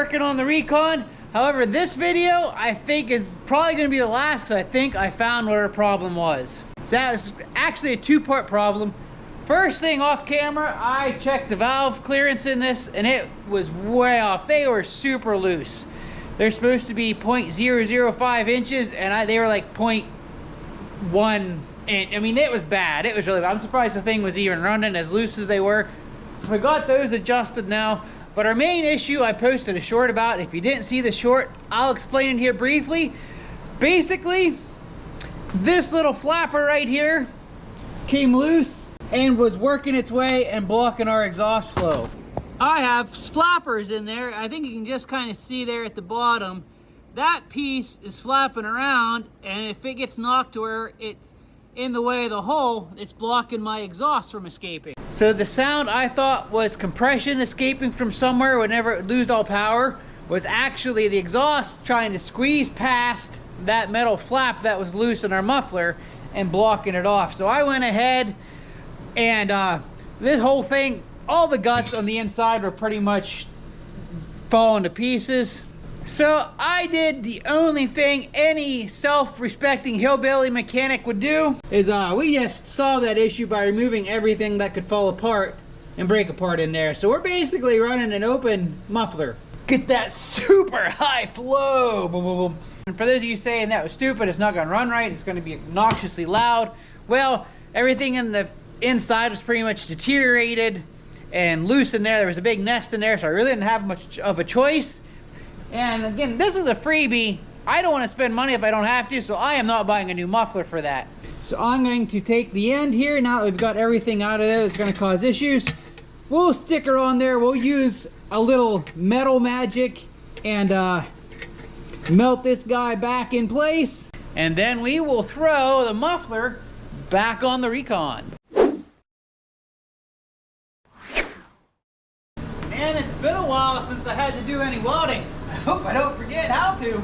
working on the Recon. However, this video I think is probably going to be the last because I think I found what our problem was. So that was actually a two-part problem. First thing off camera, I checked the valve clearance in this and it was way off. They were super loose. They're supposed to be 0.005 inches and they were like 0.1 inch. I mean, it was bad. It was really bad. I'm surprised the thing was even running as loose as they were. So I got those adjusted now. But our main issue I posted a short about. If you didn't see the short, I'll explain it here briefly. Basically, this little flapper right here came loose and was working its way and blocking our exhaust flow. I have flappers in there. I think you can just kind of see there at the bottom. That piece is flapping around, and if it gets knocked to where it's in the way of the hole, it's blocking my exhaust from escaping. So the sound I thought was compression escaping from somewhere whenever it would lose all power was actually the exhaust trying to squeeze past that metal flap that was loose in our muffler and blocking it off. So I went ahead and this whole thing, all the guts on the inside were pretty much falling to pieces. So I did the only thing any self-respecting hillbilly mechanic would do is we just solved that issue by removing everything that could fall apart and break apart in there. So we're basically running an open muffler. Get that super high flow. Boom, boom, boom. And for those of you saying that was stupid, it's not gonna run right, it's gonna be obnoxiously loud. Well, everything in the inside was pretty much deteriorated and loose in there. There was a big nest in there, so I really didn't have much of a choice. And again, this is a freebie. I don't want to spend money if I don't have to, so I am not buying a new muffler for that. So I'm going to take the end here, now that we've got everything out of there that's going to cause issues. We'll stick her on there. We'll use a little metal magic and melt this guy back in place. And then we will throw the muffler back on the Recon. Man, it's been a while since I had to do any welding. I hope I don't forget how to.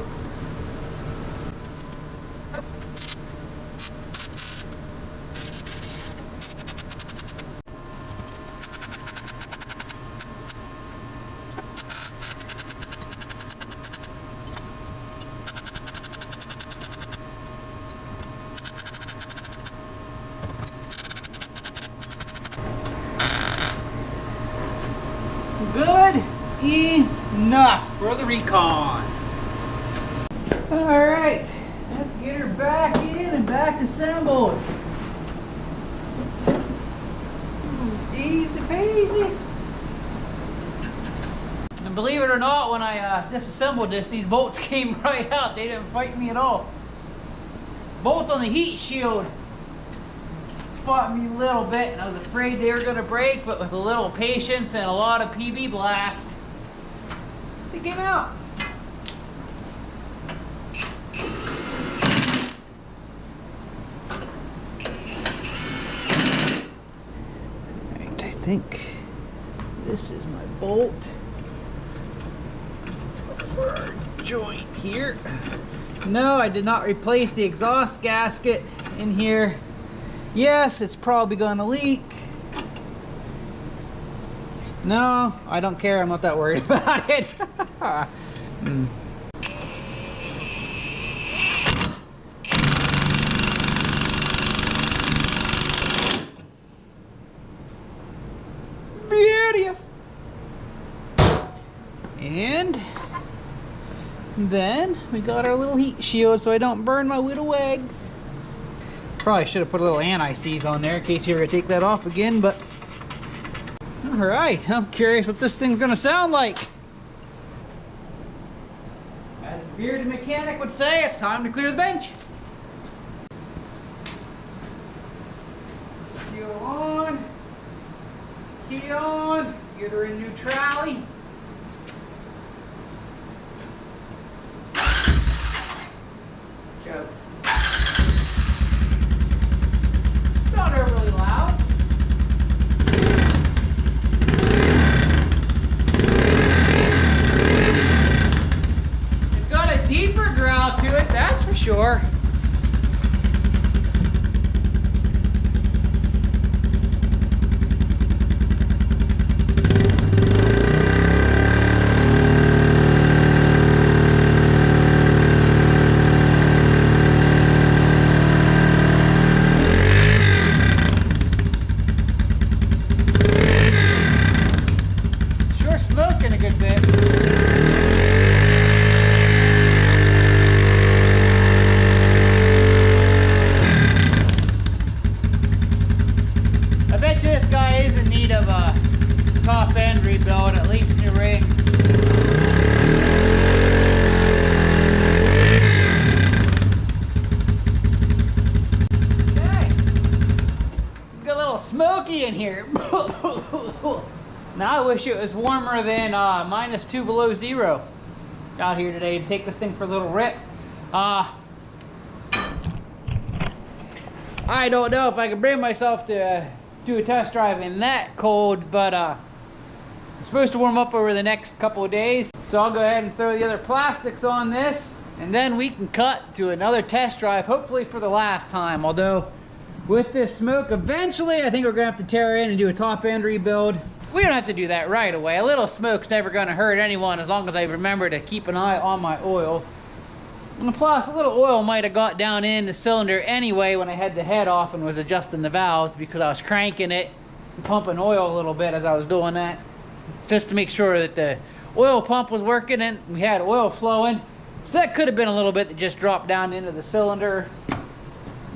Good enough for the Recon. All right, let's get her back in and back assembled. Easy peasy. And believe it or not, when I disassembled this, these bolts came right out. They didn't fight me at all. Bolts on the heat shield fought me a little bit, and I was afraid they were going to break, but with a little patience and a lot of PB blast, they came out. Alright, I think this is my bolt for our joint here. No, I did not replace the exhaust gasket in here. Yes, it's probably gonna leak. No, I don't care. I'm not that worried about it. Beauteous. And then we got our little heat shield so I don't burn my little eggs. Probably should have put a little anti-seize on there in case you ever take that off again, but alright, I'm curious what this thing's gonna sound like. As the bearded mechanic would say, it's time to clear the bench. Fuel on, key on, get her in neutrality. Joke. Really loud. It's got a deeper growl to it, that's for sure. muggy in here. Now I wish it was warmer than -2 below zero out here today to take this thing for a little rip. I don't know if I can bring myself to do a test drive in that cold, but it's supposed to warm up over the next couple of days. So I'll go ahead and throw the other plastics on this, and then we can cut to another test drive, hopefully for the last time. Although with this smoke, eventually I think we're gonna have to tear in and do a top end rebuild. We don't have to do that right away. A little smoke's never gonna hurt anyone as long as I remember to keep an eye on my oil. And plus, a little oil might have got down in the cylinder anyway when I had the head off and was adjusting the valves, because I was cranking it and pumping oil a little bit as I was doing that, just to make sure that the oil pump was working and we had oil flowing. So that could have been a little bit that just dropped down into the cylinder. I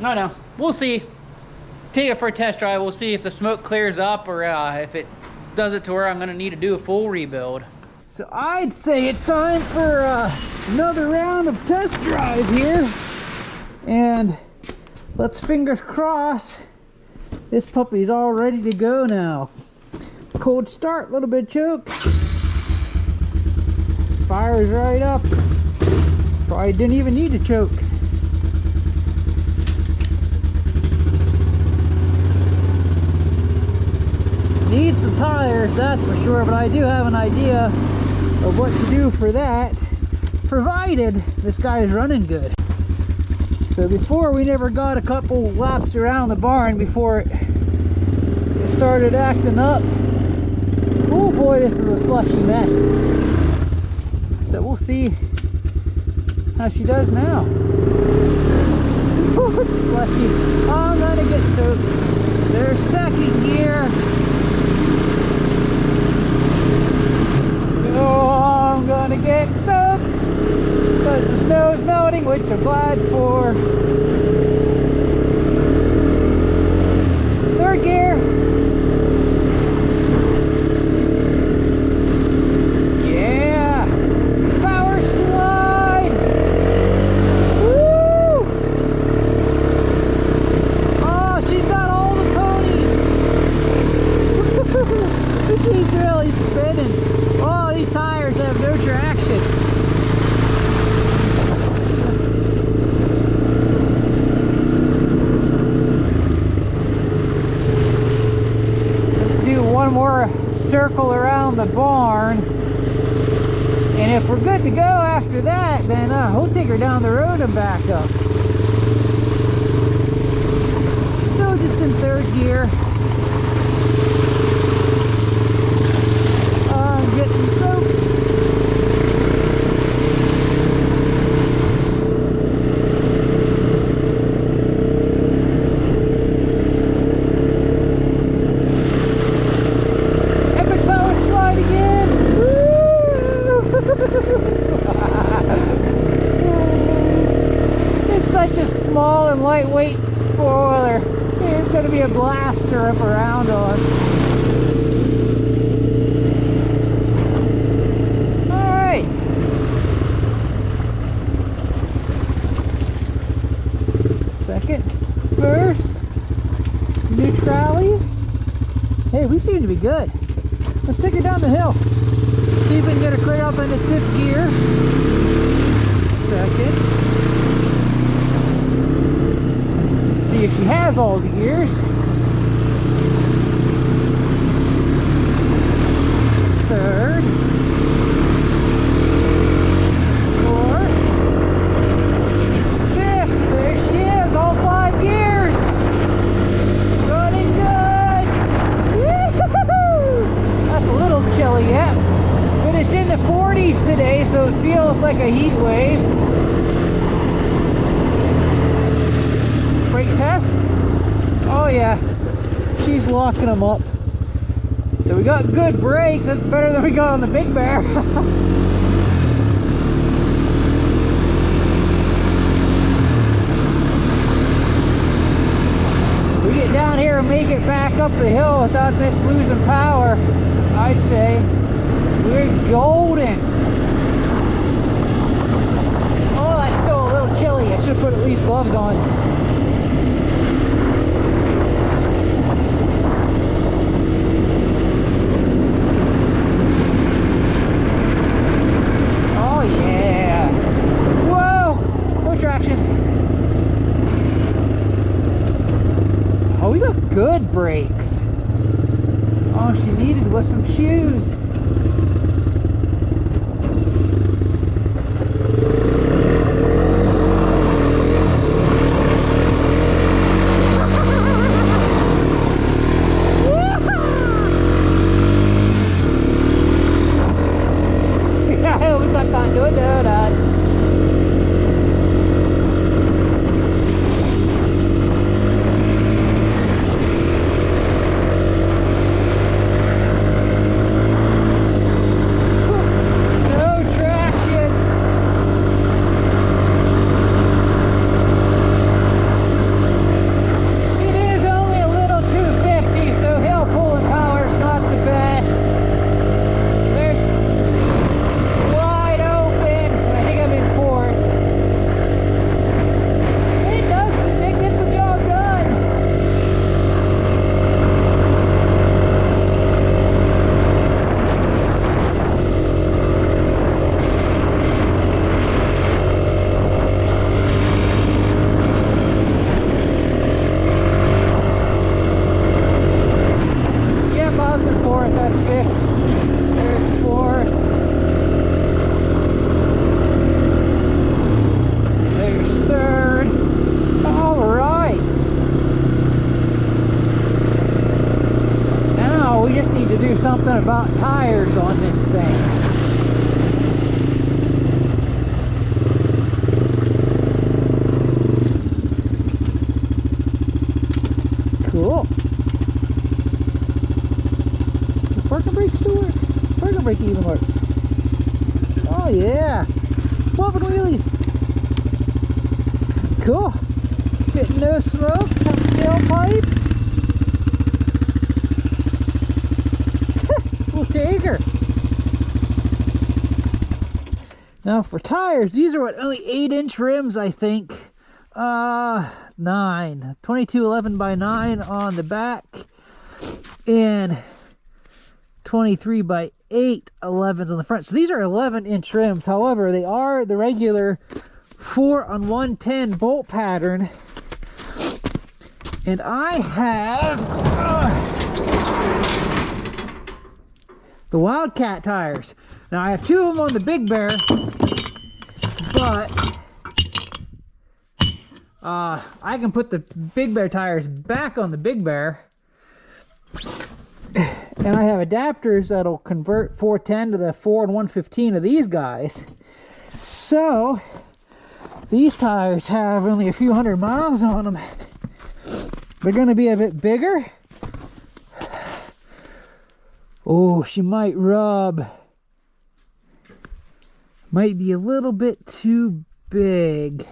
don't know. We'll see. Take it for a test drive. We'll see if the smoke clears up or if it does it to where I'm going to need to do a full rebuild. So I'd say it's time for another round of test drive here, and let's fingers crossed this puppy's all ready to go now. Cold start, a little bit choke, fires right up, probably didn't even need to choke. Needs some tires, that's for sure, but I do have an idea of what to do for that, provided this guy is running good. So before, we never got a couple laps around the barn before it started acting up. Oh boy, this is a slushy mess. So we'll see how she does now. Oh, it's slushy. Oh, I'm gonna get soaked. There's second gear. Oh, I'm gonna get soaked because the snow's melting, which I'm glad for. Third gear. Yeah. Power slide. Woo! Oh, she's got all the ponies. She's really spinning. Oh, these tires have no traction. Let's do one more circle around the barn. And if we're good to go after that, then we'll take her down the road and back up. Still just in third gear. Getting soaked. Epic power slide again. It's such a small and lightweight four-wheeler. It's going to be a blast to rip around on. Second, first, neutrally. Hey, we seem to be good. Let's take her down the hill. See if we can get her clear up into fifth gear. Second. See if she has all the gears. Third. Yet, but it's in the 40s today, so it feels like a heat wave. Brake test. Oh yeah, she's locking them up. So we got good brakes. That's better than we got on the Big Bear. We get down here and make it back up the hill without this losing power. I'd say we're golden. Oh, that's still a little chilly. I should put at least gloves on. good brakes. All she needed was some shoes. I almost got caught doing donuts. That's fifth. There's fourth. There's third. All right. Now we just need to do something about tires on this thing. Cool. Parking brake still works. Parking brake even works. Oh yeah. Swapping wheelies. Cool. Getting no smoke from the tailpipe. We'll take her. Now for tires, these are what, only 8-inch rims, I think. 9. 2211 by 9 on the back. And 23 by 8 11s on the front. So these are 11-inch rims. However, they are the regular 4-on-110 bolt pattern. And I have the Wildcat tires. Now I have 2 of them on the Big Bear, but I can put the Big Bear tires back on the Big Bear. And I have adapters that'll convert 410 to the 4-on-115 of these guys. So these tires have only a few hundred miles on them. They're going to be a bit bigger. Oh, she might rub. Might be a little bit too big.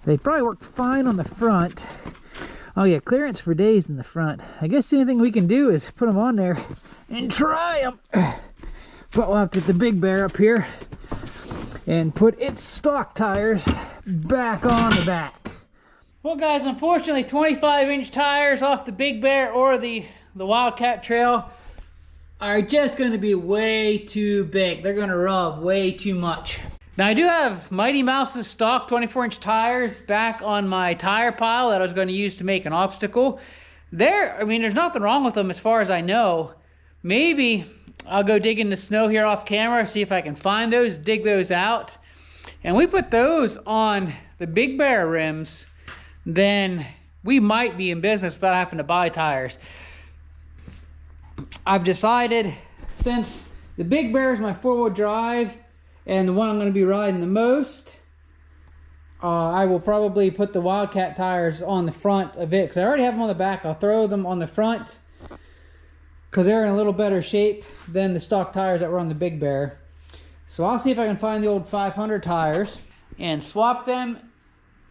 They probably work fine on the front. Oh yeah, clearance for days in the front. I guess the only thing we can do is put them on there and try them. But we'll have to get the Big Bear up here and put its stock tires back on the back. Well guys, unfortunately 25-inch tires off the Big Bear or the Wildcat Trail are just going to be way too big. They're going to rub way too much. Now I do have Mighty Mouse's stock 24-inch tires back on my tire pile that I was going to use to make an obstacle. I mean, there's nothing wrong with them as far as I know. Maybe I'll go dig in the snow here off camera, see if I can find those, dig those out. And we put those on the Big Bear rims, then we might be in business without having to buy tires. I've decided, since the Big Bear is my 4-wheel drive, and the one I'm going to be riding the most, I will probably put the Wildcat tires on the front of it, because I already have them on the back. I'll throw them on the front because they're in a little better shape than the stock tires that were on the Big Bear. So I'll see if I can find the old 500 tires and swap them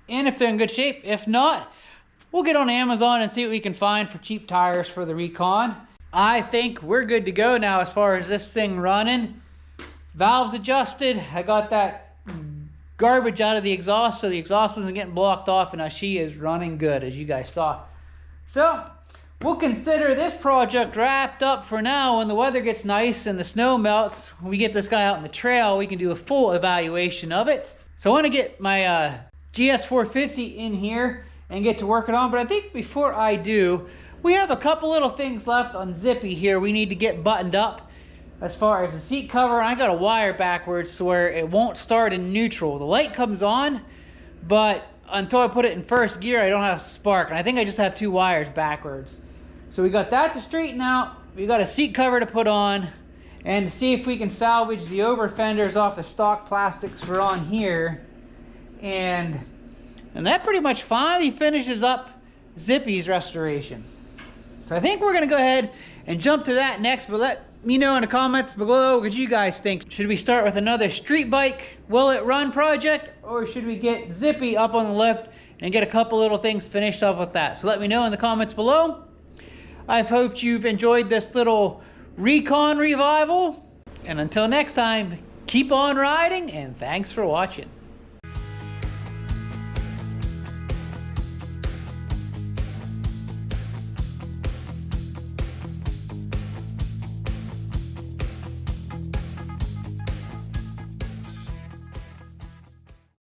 in if they're in good shape. If not, we'll get on Amazon and see what we can find for cheap tires for the Recon. I think we're good to go now as far as this thing running. Valves adjusted. I got that garbage out of the exhaust, so the exhaust wasn't getting blocked off, and now she is running good, as you guys saw. So we'll consider this project wrapped up for now. When the weather gets nice and the snow melts, when we get this guy out on the trail, we can do a full evaluation of it. So I want to get my GS450 in here and get to working on. But I think before I do, we have a couple little things left on Zippy here we need to get buttoned up. As far as the seat cover, I got a wire backwards to where it won't start in neutral. The light comes on, but until I put it in first gear, I don't have spark. And I think I just have 2 wires backwards. So we got that to straighten out. We got a seat cover to put on, and to see if we can salvage the over fenders off the stock plastics for on here. And that pretty much finally finishes up Zippy's restoration. So I think we're gonna go ahead and jump to that next, but let me know in the comments below what you guys think. Should we start with another street bike, will it run project, or should we get Zippy up on the lift and get a couple little things finished up with that? So let me know in the comments below. I've hoped you've enjoyed this little Recon revival. And until next time, keep on riding, and thanks for watching.